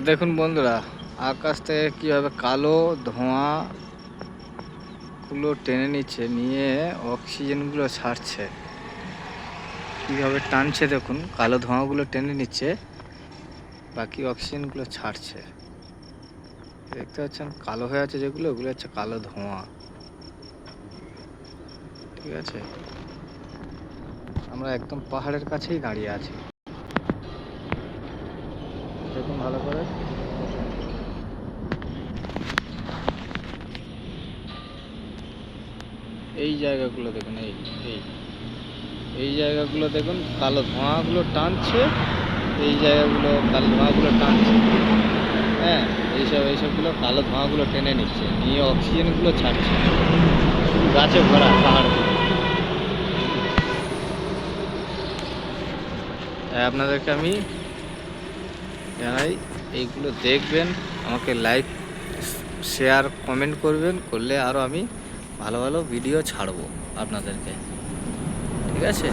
দেখুন বন্ধুরা, আকাশ থেকে কীভাবে কালো ধোঁয়াগুলো টেনে নিচ্ছে, নিয়ে অক্সিজেনগুলো ছাড়ছে। কীভাবে টানছে দেখুন, কালো ধোঁয়াগুলো টেনে নিচ্ছে, বাকি অক্সিজেনগুলো ছাড়ছে। দেখতে পাচ্ছেন কালো হয়ে আছে যেগুলো, ওগুলো হচ্ছে কালো ধোঁয়া। ঠিক আছে, আমরা একদম পাহাড়ের কাছেই দাঁড়িয়ে আছি। দেখুন ভালো করে, এই জায়গাগুলো দেখুন, এই এই এই জায়গাগুলো দেখুন, কালো ধোঁয়াগুলো টানছে। এই জায়গাগুলো কালো ধোঁয়াগুলো টানছে, হ্যাঁ, এইসবগুলো কালো ধোঁয়াগুলো টেনে নিচ্ছে, নিয়ে অক্সিজেনগুলো ছাড়ছে। গাছে ভরা পাহাড়। আপনাদেরকে আমি জানাই, এইগুলো দেখবেন, আমাকে লাইক শেয়ার কমেন্ট করবেন, করলে আরও আমি ভালো ভালো ভিডিও ছাড়বো আপনাদেরকে। ঠিক আছে।